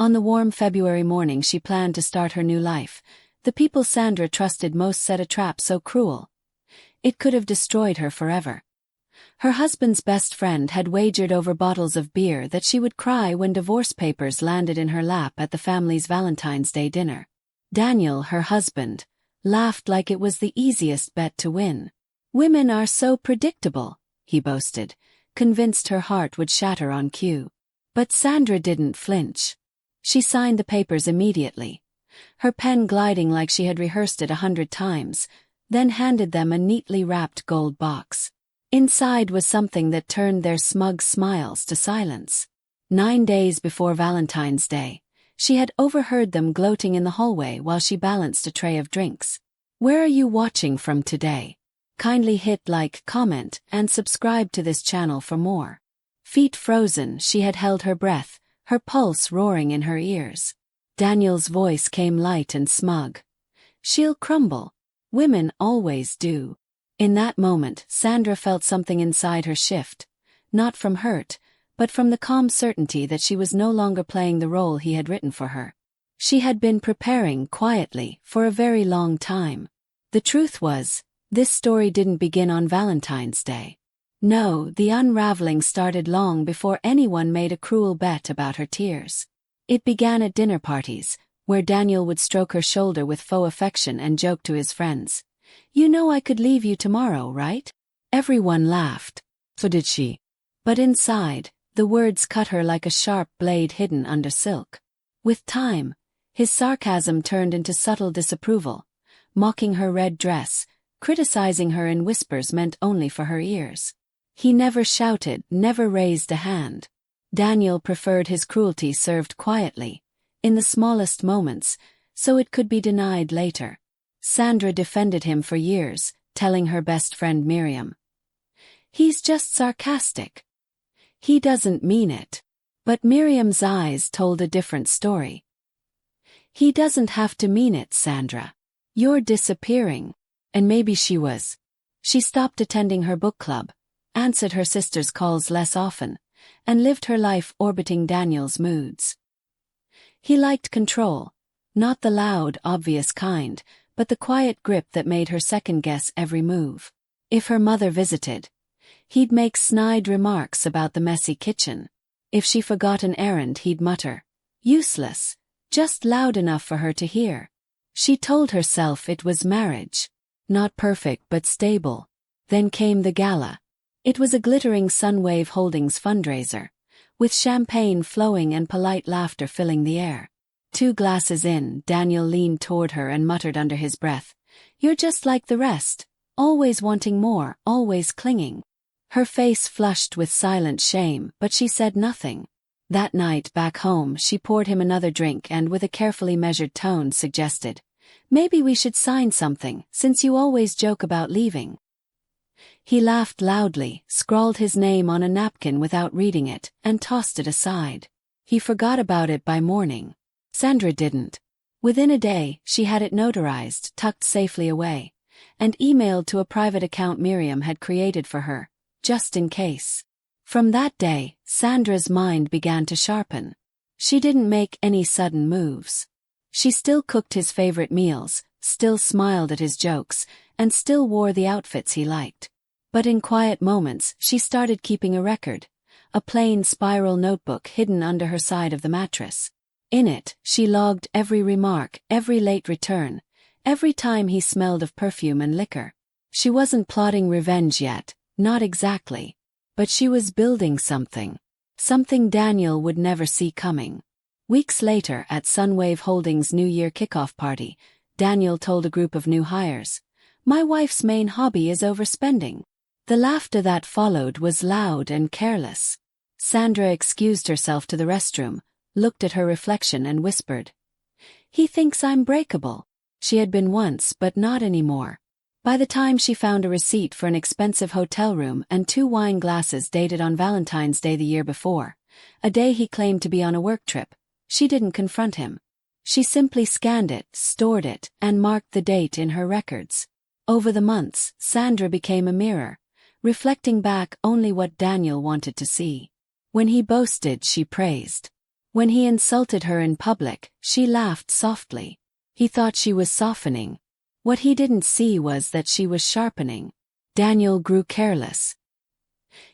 On the warm February morning she planned to start her new life. The people Sandra trusted most set a trap so cruel it could have destroyed her forever. Her husband's best friend had wagered over bottles of beer that she would cry when divorce papers landed in her lap at the family's Valentine's Day dinner. Daniel, her husband, laughed like it was the easiest bet to win. "Women are so predictable," he boasted, convinced her heart would shatter on cue. But Sandra didn't flinch. She signed the papers immediately, her pen gliding like she had rehearsed it 100 times, then handed them a neatly wrapped gold box. Inside was something that turned their smug smiles to silence. 9 days before Valentine's Day, she had overheard them gloating in the hallway while she balanced a tray of drinks. "Where are you watching from today? Kindly hit like, comment, and subscribe to this channel for more." Feet frozen, she had held her breath, her pulse roaring in her ears. Daniel's voice came light and smug. "She'll crumble. Women always do." In that moment, Sandra felt something inside her shift, not from hurt, but from the calm certainty that she was no longer playing the role he had written for her. She had been preparing quietly for a very long time. The truth was, this story didn't begin on Valentine's Day. No, the unraveling started long before anyone made a cruel bet about her tears. It began at dinner parties, where Daniel would stroke her shoulder with faux affection and joke to his friends, "You know I could leave you tomorrow, right?" Everyone laughed. So did she. But inside, the words cut her like a sharp blade hidden under silk. With time, his sarcasm turned into subtle disapproval, mocking her red dress, criticizing her in whispers meant only for her ears. He never shouted, never raised a hand. Daniel preferred his cruelty served quietly, in the smallest moments, so it could be denied later. Sandra defended him for years, telling her best friend Miriam, "He's just sarcastic. He doesn't mean it." But Miriam's eyes told a different story. "He doesn't have to mean it, Sandra. You're disappearing." And maybe she was. She stopped attending her book club, answered her sister's calls less often, and lived her life orbiting Daniel's moods. He liked control, not the loud, obvious kind, but the quiet grip that made her second-guess every move. If her mother visited, he'd make snide remarks about the messy kitchen. If she forgot an errand, he'd mutter, "Useless," just loud enough for her to hear. She told herself it was marriage. Not perfect but stable. Then came the gala. It was a glittering Sunwave Holdings fundraiser, with champagne flowing and polite laughter filling the air. 2 glasses in, Daniel leaned toward her and muttered under his breath, "You're just like the rest, always wanting more, always clinging." Her face flushed with silent shame, but she said nothing. That night back home she poured him another drink and with a carefully measured tone suggested, "Maybe we should sign something, since you always joke about leaving." He laughed loudly, scrawled his name on a napkin without reading it, and tossed it aside. He forgot about it by morning. Sandra didn't. Within a day, she had it notarized, tucked safely away, and emailed to a private account Miriam had created for her, just in case. From that day, Sandra's mind began to sharpen. She didn't make any sudden moves. She still cooked his favorite meals, still smiled at his jokes, and still wore the outfits he liked. But in quiet moments, she started keeping a record, a plain spiral notebook hidden under her side of the mattress. In it, she logged every remark, every late return, every time he smelled of perfume and liquor. She wasn't plotting revenge yet, not exactly. But she was building something. Something Daniel would never see coming. Weeks later, at Sunwave Holdings' New Year kickoff party, Daniel told a group of new hires, "My wife's main hobby is overspending." The laughter that followed was loud and careless. Sandra excused herself to the restroom, looked at her reflection and whispered, "He thinks I'm breakable." She had been once, but not anymore. By the time she found a receipt for an expensive hotel room and 2 wine glasses dated on Valentine's Day the year before, a day he claimed to be on a work trip, she didn't confront him. She simply scanned it, stored it, and marked the date in her records. Over the months, Sandra became a mirror, reflecting back only what Daniel wanted to see. When he boasted, she praised. When he insulted her in public, she laughed softly. He thought she was softening. What he didn't see was that she was sharpening. Daniel grew careless.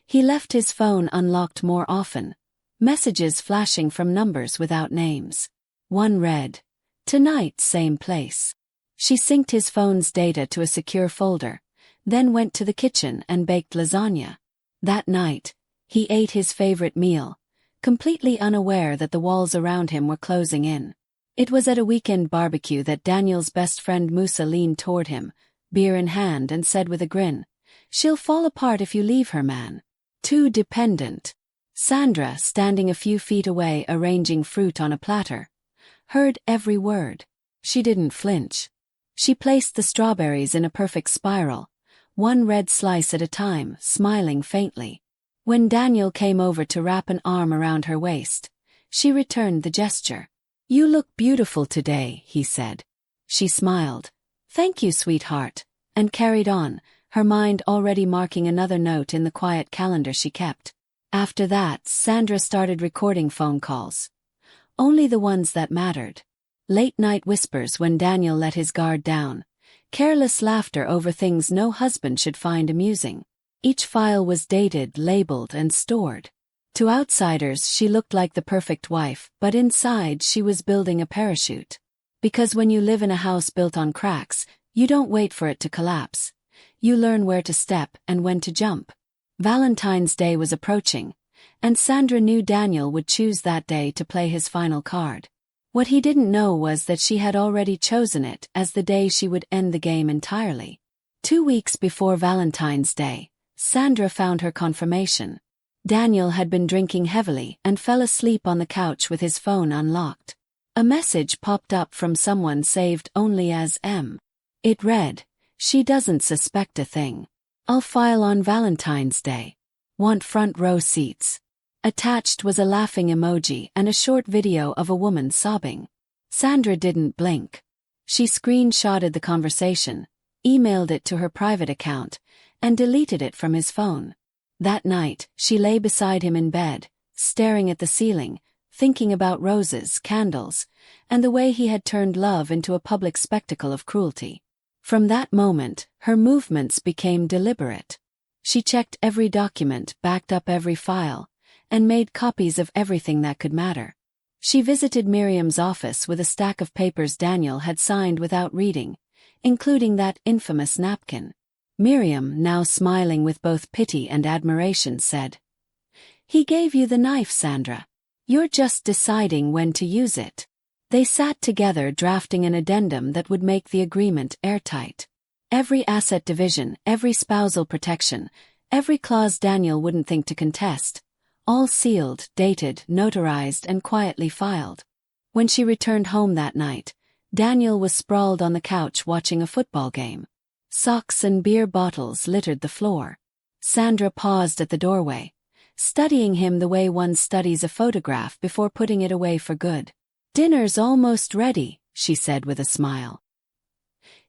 He left his phone unlocked more often, messages flashing from numbers without names. One read, "Tonight, same place." She synced his phone's data to a secure folder, then went to the kitchen and baked lasagna. That night, he ate his favorite meal, completely unaware that the walls around him were closing in. It was at a weekend barbecue that Daniel's best friend Musa leaned toward him, beer in hand, and said with a grin, "She'll fall apart if you leave her, man. Too dependent." Sandra, standing a few feet away arranging fruit on a platter, heard every word. She didn't flinch. She placed the strawberries in a perfect spiral, one red slice at a time, smiling faintly. When Daniel came over to wrap an arm around her waist, she returned the gesture. "You look beautiful today," he said. She smiled. "Thank you, sweetheart," and carried on, her mind already marking another note in the quiet calendar she kept. After that, Sandra started recording phone calls. Only the ones that mattered. Late-night whispers when Daniel let his guard down. Careless laughter over things no husband should find amusing. Each file was dated, labeled, and stored. To outsiders, she looked like the perfect wife, but inside she was building a parachute. Because when you live in a house built on cracks, you don't wait for it to collapse. You learn where to step and when to jump. Valentine's Day was approaching, and Sandra knew Daniel would choose that day to play his final card. What he didn't know was that she had already chosen it as the day she would end the game entirely. 2 weeks before Valentine's Day, Sandra found her confirmation. Daniel had been drinking heavily and fell asleep on the couch with his phone unlocked. A message popped up from someone saved only as M. It read, "She doesn't suspect a thing. I'll file on Valentine's Day. Want front row seats." Attached was a laughing emoji and a short video of a woman sobbing. Sandra didn't blink. She screenshotted the conversation, emailed it to her private account, and deleted it from his phone. That night, she lay beside him in bed, staring at the ceiling, thinking about roses, candles, and the way he had turned love into a public spectacle of cruelty. From that moment, her movements became deliberate. She checked every document, backed up every file, and made copies of everything that could matter. She visited Miriam's office with a stack of papers Daniel had signed without reading, including that infamous napkin. Miriam, now smiling with both pity and admiration, said, "He gave you the knife, Sandra. You're just deciding when to use it." They sat together drafting an addendum that would make the agreement airtight. Every asset division, every spousal protection, every clause Daniel wouldn't think to contest. All sealed, dated, notarized, and quietly filed. When she returned home that night, Daniel was sprawled on the couch watching a football game. Socks and beer bottles littered the floor. Sandra paused at the doorway, studying him the way one studies a photograph before putting it away for good. "Dinner's almost ready," she said with a smile.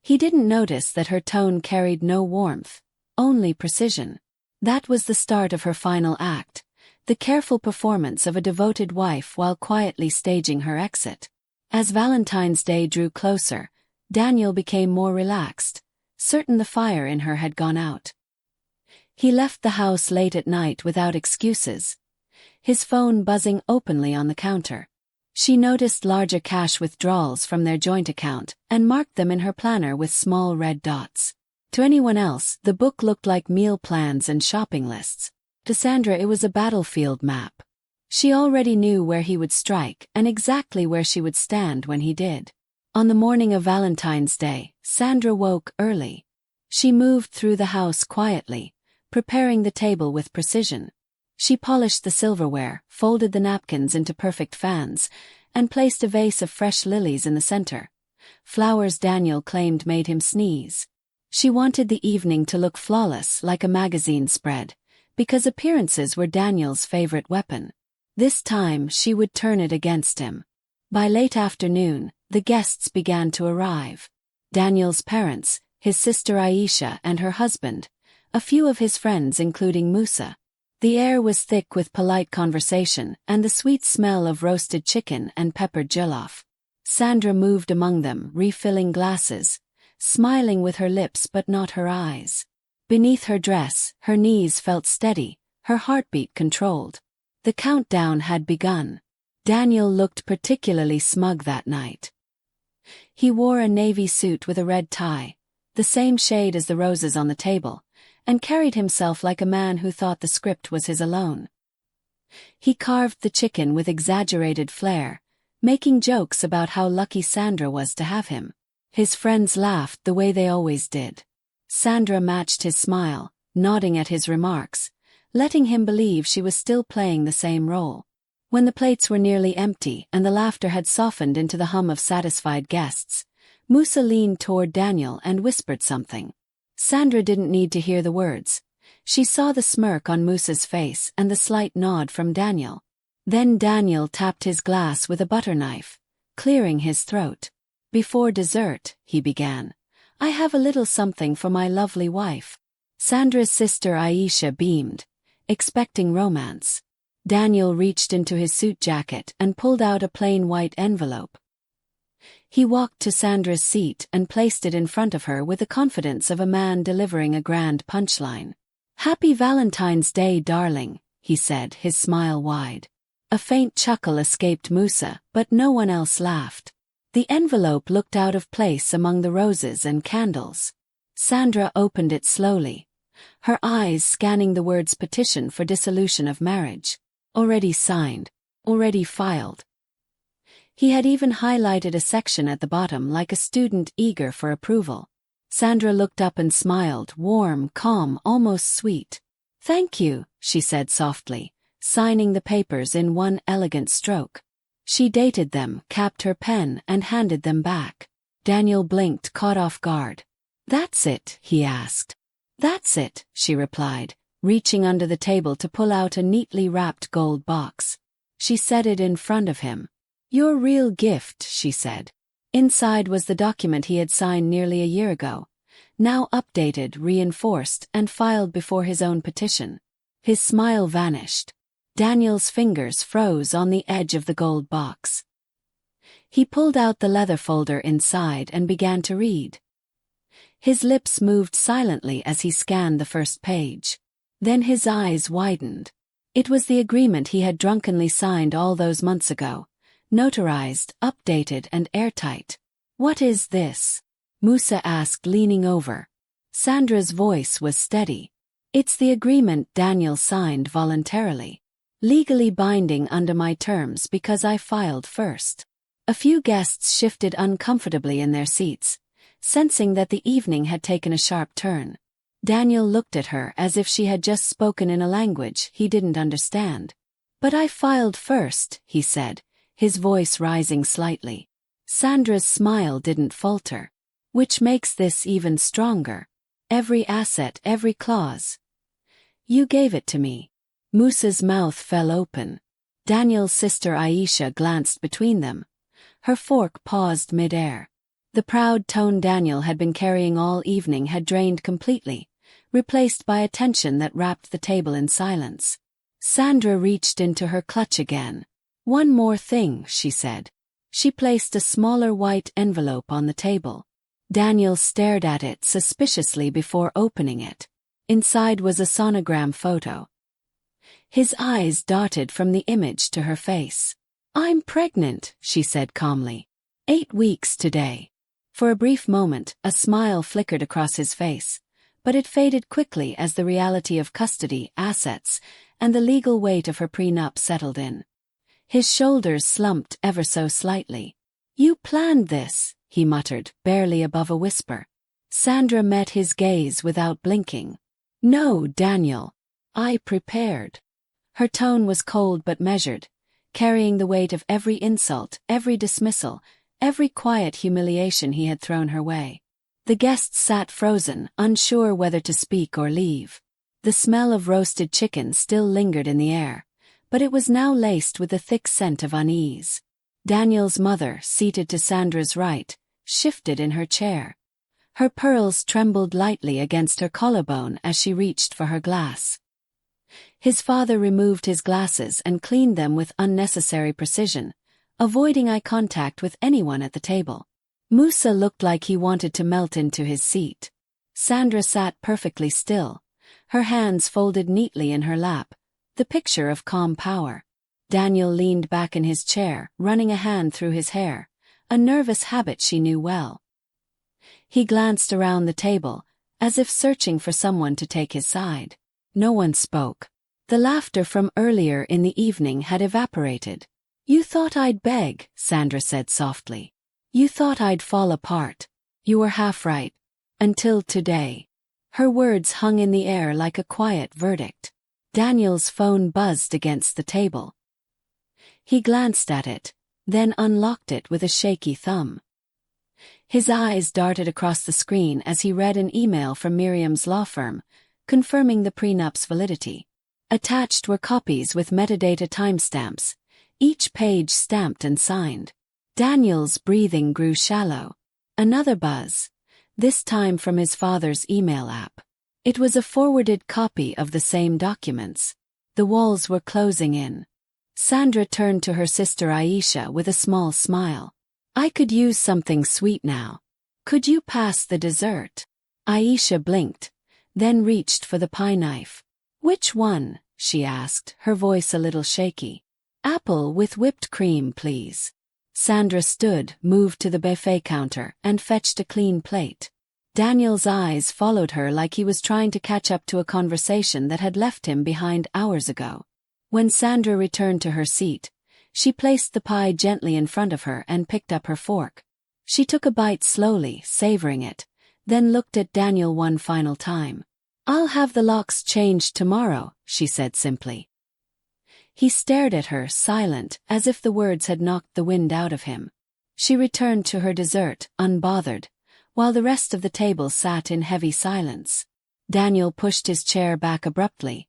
He didn't notice that her tone carried no warmth, only precision. That was the start of her final act, the careful performance of a devoted wife while quietly staging her exit. As Valentine's Day drew closer, Daniel became more relaxed, certain the fire in her had gone out. He left the house late at night without excuses, his phone buzzing openly on the counter. She noticed larger cash withdrawals from their joint account and marked them in her planner with small red dots. To anyone else, the book looked like meal plans and shopping lists. To Sandra, it was a battlefield map. She already knew where he would strike and exactly where she would stand when he did. On the morning of Valentine's Day, Sandra woke early. She moved through the house quietly, preparing the table with precision. She polished the silverware, folded the napkins into perfect fans, and placed a vase of fresh lilies in the center. Flowers Daniel claimed made him sneeze. She wanted the evening to look flawless, like a magazine spread, because appearances were Daniel's favorite weapon. This time she would turn it against him. By late afternoon, the guests began to arrive. Daniel's parents, his sister Aisha and her husband, a few of his friends including Musa. The air was thick with polite conversation and the sweet smell of roasted chicken and peppered jollof. Sandra moved among them, refilling glasses, smiling with her lips but not her eyes. Beneath her dress, her knees felt steady, her heartbeat controlled. The countdown had begun. Daniel looked particularly smug that night. He wore a navy suit with a red tie, the same shade as the roses on the table, and carried himself like a man who thought the script was his alone. He carved the chicken with exaggerated flair, making jokes about how lucky Sandra was to have him. His friends laughed the way they always did. Sandra matched his smile, nodding at his remarks, letting him believe she was still playing the same role. When the plates were nearly empty and the laughter had softened into the hum of satisfied guests, Musa leaned toward Daniel and whispered something. Sandra didn't need to hear the words. She saw the smirk on Musa's face and the slight nod from Daniel. Then Daniel tapped his glass with a butter knife, clearing his throat. "Before dessert," he began, "I have a little something for my lovely wife." Sandra's sister Aisha beamed, expecting romance. Daniel reached into his suit jacket and pulled out a plain white envelope. He walked to Sandra's seat and placed it in front of her with the confidence of a man delivering a grand punchline. "Happy Valentine's Day, darling," he said, his smile wide. A faint chuckle escaped Musa, but no one else laughed. The envelope looked out of place among the roses and candles. Sandra opened it slowly, her eyes scanning the words petition for dissolution of marriage. Already signed. Already filed. He had even highlighted a section at the bottom like a student eager for approval. Sandra looked up and smiled, warm, calm, almost sweet. "Thank you," she said softly, signing the papers in one elegant stroke. She dated them, capped her pen, and handed them back. Daniel blinked, caught off guard. "That's it?" he asked. "That's it," she replied, reaching under the table to pull out a neatly wrapped gold box. She set it in front of him. "Your real gift," she said. Inside was the document he had signed nearly a year ago, now updated, reinforced, and filed before his own petition. His smile vanished. Daniel's fingers froze on the edge of the gold box. He pulled out the leather folder inside and began to read. His lips moved silently as he scanned the first page. Then his eyes widened. It was the agreement he had drunkenly signed all those months ago, notarized, updated, and airtight. "What is this?" Musa asked, leaning over. Sandra's voice was steady. "It's the agreement Daniel signed voluntarily. Legally binding under my terms because I filed first." A few guests shifted uncomfortably in their seats, sensing that the evening had taken a sharp turn. Daniel looked at her as if she had just spoken in a language he didn't understand. "But I filed first," he said, his voice rising slightly. Sandra's smile didn't falter. "Which makes this even stronger. Every asset, every clause. You gave it to me." Musa's mouth fell open. Daniel's sister Aisha glanced between them. Her fork paused mid-air. The proud tone Daniel had been carrying all evening had drained completely, replaced by a tension that wrapped the table in silence. Sandra reached into her clutch again. "One more thing," she said. She placed a smaller white envelope on the table. Daniel stared at it suspiciously before opening it. Inside was a sonogram photo. His eyes darted from the image to her face. "I'm pregnant," she said calmly. 8 weeks today." For a brief moment, a smile flickered across his face, but it faded quickly as the reality of custody, assets, and the legal weight of her prenup settled in. His shoulders slumped ever so slightly. "You planned this," he muttered, barely above a whisper. Sandra met his gaze without blinking. "No, Daniel. I prepared." Her tone was cold but measured, carrying the weight of every insult, every dismissal, every quiet humiliation he had thrown her way. The guests sat frozen, unsure whether to speak or leave. The smell of roasted chicken still lingered in the air, but it was now laced with a thick scent of unease. Daniel's mother, seated to Sandra's right, shifted in her chair. Her pearls trembled lightly against her collarbone as she reached for her glass. His father removed his glasses and cleaned them with unnecessary precision, avoiding eye contact with anyone at the table. Musa looked like he wanted to melt into his seat. Sandra sat perfectly still, her hands folded neatly in her lap, the picture of calm power. Daniel leaned back in his chair, running a hand through his hair, a nervous habit she knew well. He glanced around the table, as if searching for someone to take his side. No one spoke. The laughter from earlier in the evening had evaporated. "You thought I'd beg," Sandra said softly. "You thought I'd fall apart. You were half right. Until today." Her words hung in the air like a quiet verdict. Daniel's phone buzzed against the table. He glanced at it, then unlocked it with a shaky thumb. His eyes darted across the screen as he read an email from Miriam's law firm, confirming the prenup's validity. Attached were copies with metadata timestamps, each page stamped and signed. Daniel's breathing grew shallow. Another buzz, this time from his father's email app. It was a forwarded copy of the same documents. The walls were closing in. Sandra turned to her sister Aisha with a small smile. "I could use something sweet now. Could you pass the dessert?" Aisha blinked, then reached for the pie knife. "Which one?" she asked, her voice a little shaky. "Apple with whipped cream, please." Sandra stood, moved to the buffet counter, and fetched a clean plate. Daniel's eyes followed her like he was trying to catch up to a conversation that had left him behind hours ago. When Sandra returned to her seat, she placed the pie gently in front of her and picked up her fork. She took a bite slowly, savoring it, then looked at Daniel one final time. "I'll have the locks changed tomorrow," she said simply. He stared at her, silent, as if the words had knocked the wind out of him. She returned to her dessert, unbothered, while the rest of the table sat in heavy silence. Daniel pushed his chair back abruptly,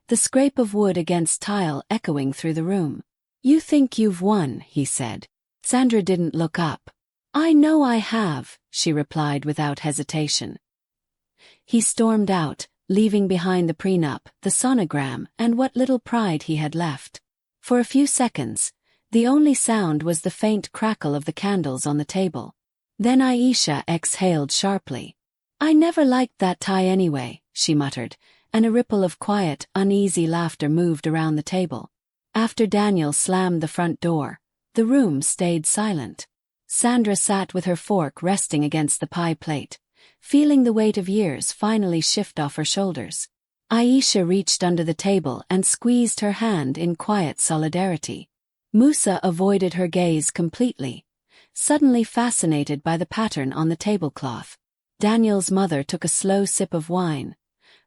the scrape of wood against tile echoing through the room. "You think you've won," he said. Sandra didn't look up. "I know I have," she replied without hesitation. He stormed out, leaving behind the prenup, the sonogram, and what little pride he had left. For a few seconds, the only sound was the faint crackle of the candles on the table. Then Aisha exhaled sharply. "I never liked that tie anyway," she muttered, and a ripple of quiet, uneasy laughter moved around the table. After Daniel slammed the front door, the room stayed silent. Sandra sat with her fork resting against the pie plate, feeling the weight of years finally shift off her shoulders. Aisha reached under the table and squeezed her hand in quiet solidarity. Musa avoided her gaze completely, suddenly fascinated by the pattern on the tablecloth. Daniel's mother took a slow sip of wine,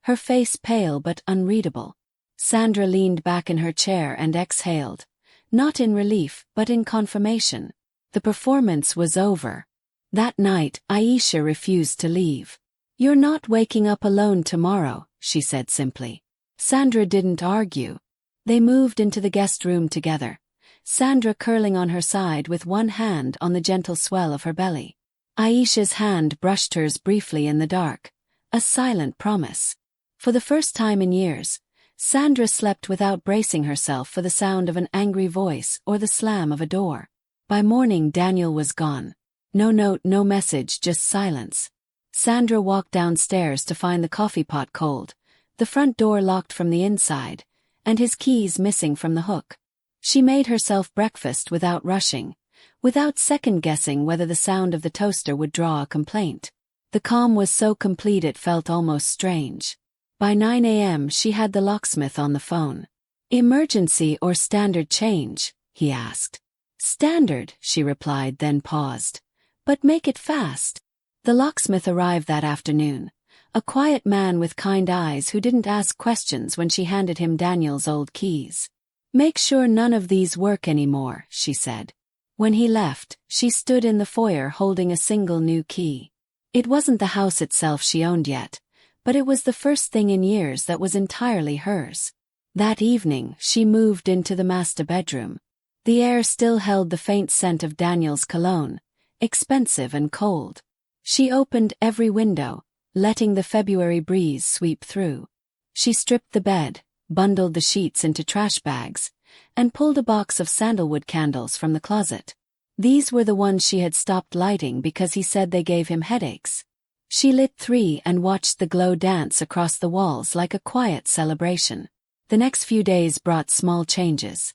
her face pale but unreadable. Sandra leaned back in her chair and exhaled, not in relief but in confirmation. The performance was over. That night, Aisha refused to leave. "You're not waking up alone tomorrow," she said simply. Sandra didn't argue. They moved into the guest room together, Sandra curling on her side with one hand on the gentle swell of her belly. Aisha's hand brushed hers briefly in the dark, a silent promise. For the first time in years, Sandra slept without bracing herself for the sound of an angry voice or the slam of a door. By morning, Daniel was gone. No note, no message, just silence. Sandra walked downstairs to find the coffee pot cold, the front door locked from the inside, and his keys missing from the hook. She made herself breakfast without rushing, without second-guessing whether the sound of the toaster would draw a complaint. The calm was so complete it felt almost strange. By 9 a.m. she had the locksmith on the phone. "Emergency or standard change?" he asked. "Standard," she replied, then paused. "But make it fast." The locksmith arrived that afternoon, a quiet man with kind eyes who didn't ask questions when she handed him Daniel's old keys. "Make sure none of these work anymore," she said. When he left, she stood in the foyer holding a single new key. It wasn't the house itself she owned yet, but it was the first thing in years that was entirely hers. That evening, she moved into the master bedroom. The air still held the faint scent of Daniel's cologne, expensive and cold. She opened every window, letting the February breeze sweep through. She stripped the bed, bundled the sheets into trash bags, and pulled a box of sandalwood candles from the closet. These were the ones she had stopped lighting because he said they gave him headaches. She lit 3 and watched the glow dance across the walls like a quiet celebration. The next few days brought small changes.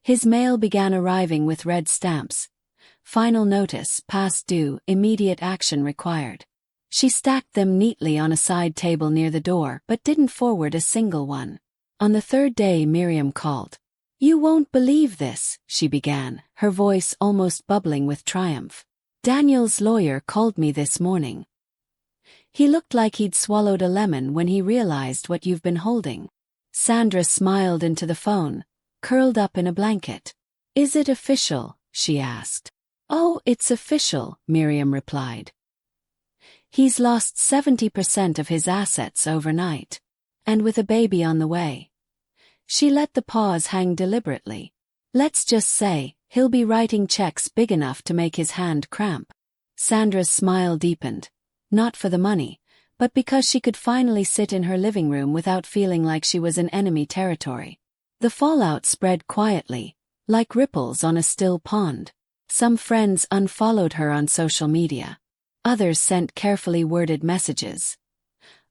His mail began arriving with red stamps. Final notice, past due, immediate action required. She stacked them neatly on a side table near the door but didn't forward a single one. On the 3rd day Miriam called. "You won't believe this," she began, her voice almost bubbling with triumph. "Daniel's lawyer called me this morning. He looked like he'd swallowed a lemon when he realized what you've been holding." Sandra smiled into the phone, curled up in a blanket. "Is it official?" she asked. "Oh, it's official," Miriam replied. "He's lost 70% of his assets overnight. And with a baby on the way." She let the pause hang deliberately. "Let's just say, he'll be writing checks big enough to make his hand cramp." Sandra's smile deepened. Not for the money, but because she could finally sit in her living room without feeling like she was in enemy territory. The fallout spread quietly, like ripples on a still pond. Some friends unfollowed her on social media. Others sent carefully worded messages.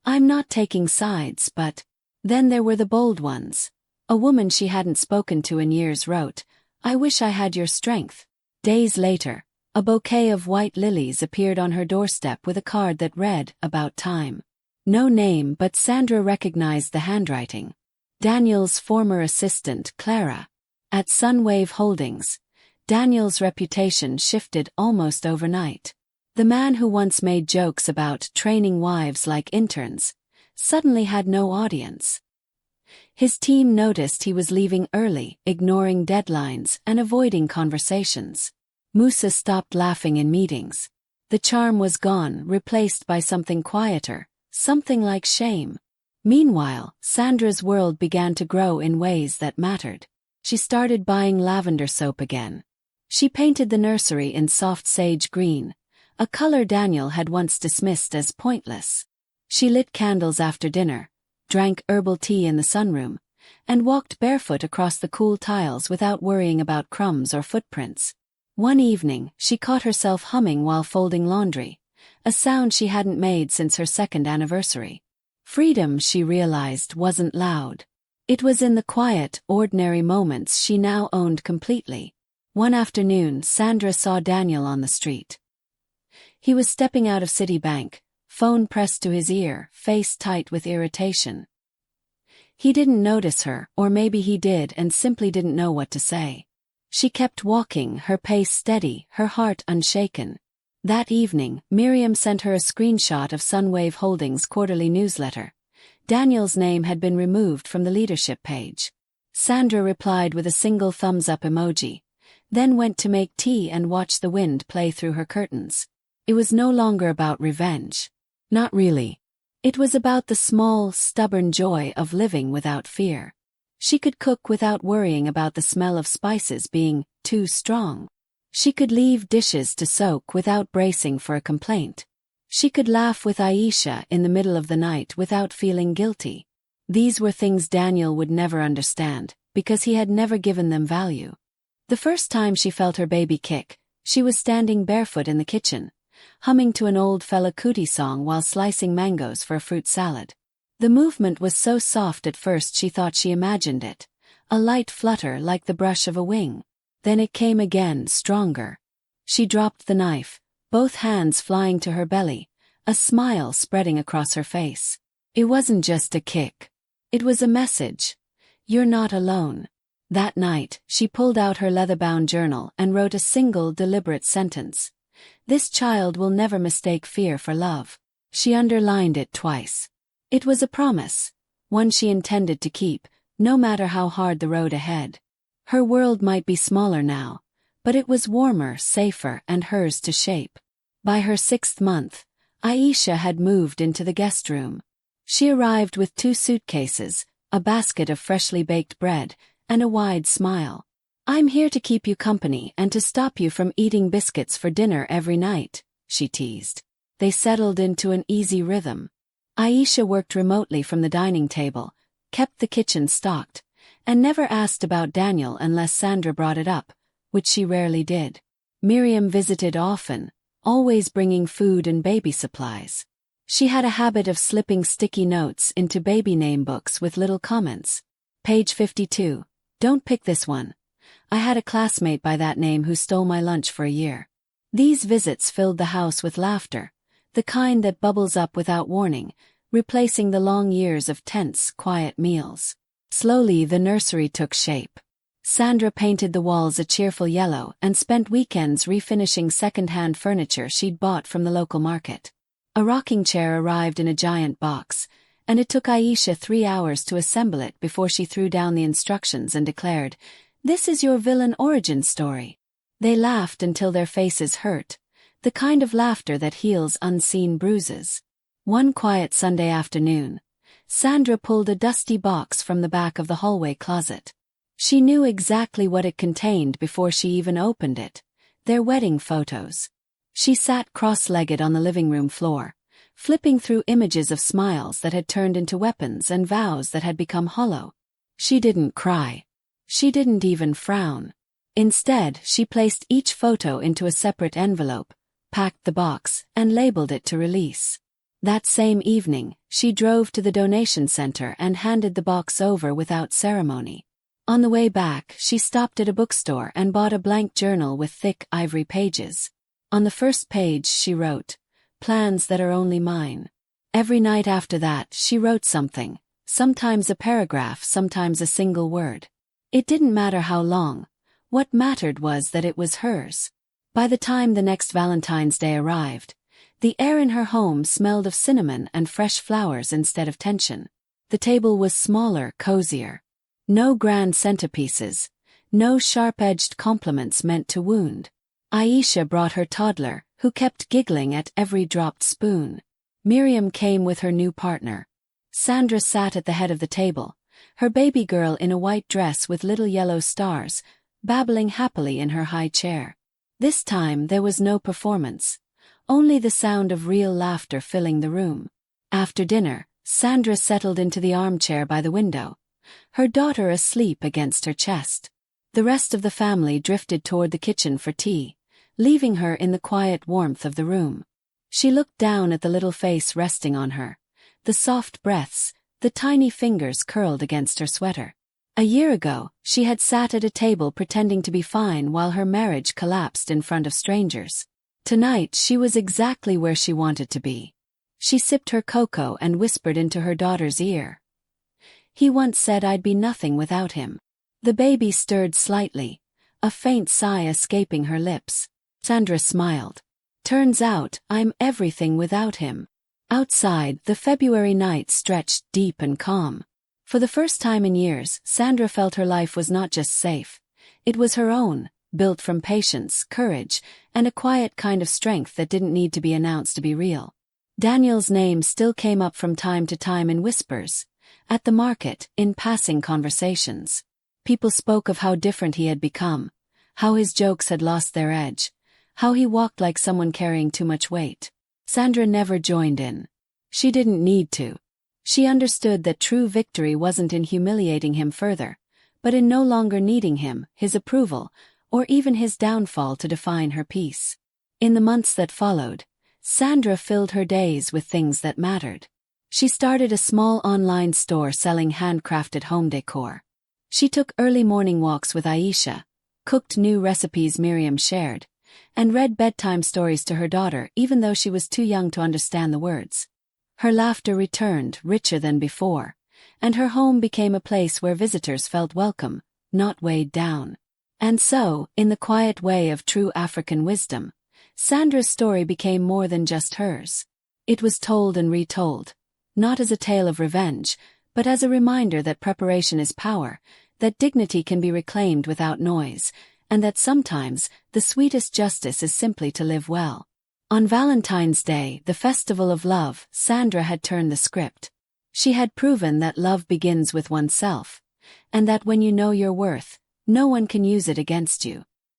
"I'm not taking sides, but..." Then there were the bold ones. A woman she hadn't spoken to in years wrote, "I wish I had your strength." Days later, a bouquet of white lilies appeared on her doorstep with a card that read, "About time." No name, but Sandra recognized the handwriting. Daniel's former assistant, Clara. At Sunwave Holdings, Daniel's reputation shifted almost overnight. The man who once made jokes about training wives like interns suddenly had no audience. His team noticed he was leaving early, ignoring deadlines and avoiding conversations. Musa stopped laughing in meetings. The charm was gone, replaced by something quieter, something like shame. Meanwhile, Sandra's world began to grow in ways that mattered. She started buying lavender soap again. She painted the nursery in soft sage green, a color Daniel had once dismissed as pointless. She lit candles after dinner, drank herbal tea in the sunroom, and walked barefoot across the cool tiles without worrying about crumbs or footprints. One evening, she caught herself humming while folding laundry, a sound she hadn't made since her 2nd anniversary. Freedom, she realized, wasn't loud. It was in the quiet, ordinary moments she now owned completely. One afternoon, Sandra saw Daniel on the street. He was stepping out of Citibank, phone pressed to his ear, face tight with irritation. He didn't notice her, or maybe he did and simply didn't know what to say. She kept walking, her pace steady, her heart unshaken. That evening, Miriam sent her a screenshot of Sunwave Holdings' quarterly newsletter. Daniel's name had been removed from the leadership page. Sandra replied with a single thumbs-up emoji, then went to make tea and watch the wind play through her curtains. It was no longer about revenge. Not really. It was about the small, stubborn joy of living without fear. She could cook without worrying about the smell of spices being too strong. She could leave dishes to soak without bracing for a complaint. She could laugh with Aisha in the middle of the night without feeling guilty. These were things Daniel would never understand, because he had never given them value. The first time she felt her baby kick, she was standing barefoot in the kitchen, humming to an old Fela Kuti song while slicing mangoes for a fruit salad. The movement was so soft at first she thought she imagined it, a light flutter like the brush of a wing. Then it came again, stronger. She dropped the knife, both hands flying to her belly, a smile spreading across her face. It wasn't just a kick. It was a message. You're not alone. That night, she pulled out her leather-bound journal and wrote a single deliberate sentence. This child will never mistake fear for love. She underlined it twice. It was a promise, one she intended to keep, no matter how hard the road ahead. Her world might be smaller now, but it was warmer, safer, and hers to shape. By her 6th month, Aisha had moved into the guest room. She arrived with 2 suitcases, a basket of freshly baked bread, and a wide smile. "I'm here to keep you company and to stop you from eating biscuits for dinner every night," she teased. They settled into an easy rhythm. Aisha worked remotely from the dining table, kept the kitchen stocked, and never asked about Daniel unless Sandra brought it up, which she rarely did. Miriam visited often, always bringing food and baby supplies. She had a habit of slipping sticky notes into baby name books with little comments. Page 52. Don't pick this one. I had a classmate by that name who stole my lunch for a year. These visits filled the house with laughter, the kind that bubbles up without warning, replacing the long years of tense, quiet meals. Slowly the nursery took shape. Sandra painted the walls a cheerful yellow and spent weekends refinishing second-hand furniture she'd bought from the local market. A rocking chair arrived in a giant box, and it took Aisha 3 hours to assemble it before she threw down the instructions and declared, "This is your villain origin story." They laughed until their faces hurt, the kind of laughter that heals unseen bruises. One quiet Sunday afternoon, Sandra pulled a dusty box from the back of the hallway closet. She knew exactly what it contained before she even opened it: their wedding photos. She sat cross-legged on the living room floor, flipping through images of smiles that had turned into weapons and vows that had become hollow. She didn't cry. She didn't even frown. Instead, she placed each photo into a separate envelope, packed the box, and labeled it to release. That same evening, she drove to the donation center and handed the box over without ceremony. On the way back, she stopped at a bookstore and bought a blank journal with thick ivory pages. On the first page she wrote, "Plans that are only mine." Every night after that she wrote something, sometimes a paragraph, sometimes a single word. It didn't matter how long. What mattered was that it was hers. By the time the next Valentine's Day arrived, the air in her home smelled of cinnamon and fresh flowers instead of tension. The table was smaller, cozier. No grand centerpieces, no sharp-edged compliments meant to wound. Aisha brought her toddler, who kept giggling at every dropped spoon. Miriam came with her new partner. Sandra sat at the head of the table, her baby girl in a white dress with little yellow stars, babbling happily in her high chair. This time there was no performance, only the sound of real laughter filling the room. After dinner, Sandra settled into the armchair by the window, her daughter asleep against her chest. The rest of the family drifted toward the kitchen for tea, leaving her in the quiet warmth of the room. She looked down at the little face resting on her, the soft breaths, the tiny fingers curled against her sweater. A year ago, she had sat at a table pretending to be fine while her marriage collapsed in front of strangers. Tonight she was exactly where she wanted to be. She sipped her cocoa and whispered into her daughter's ear, "He once said I'd be nothing without him." The baby stirred slightly, a faint sigh escaping her lips. Sandra smiled. "Turns out, I'm everything without him." Outside, the February night stretched deep and calm. For the first time in years, Sandra felt her life was not just safe. It was her own, built from patience, courage, and a quiet kind of strength that didn't need to be announced to be real. Daniel's name still came up from time to time in whispers, at the market, in passing conversations. People spoke of how different he had become, how his jokes had lost their edge, how he walked like someone carrying too much weight. Sandra never joined in. She didn't need to. She understood that true victory wasn't in humiliating him further, but in no longer needing him, his approval, or even his downfall to define her peace. In the months that followed, Sandra filled her days with things that mattered. She started a small online store selling handcrafted home decor. She took early morning walks with Aisha, cooked new recipes Miriam shared, and read bedtime stories to her daughter even though she was too young to understand the words. Her laughter returned, richer than before, and her home became a place where visitors felt welcome, not weighed down. And so, in the quiet way of true African wisdom, Sandra's story became more than just hers. It was told and retold, not as a tale of revenge, but as a reminder that preparation is power, that dignity can be reclaimed without noise, and that sometimes the sweetest justice is simply to live well. On Valentine's Day, the festival of love, Sandra had turned the script. She had proven that love begins with oneself, and that when you know your worth, no one can use it against you.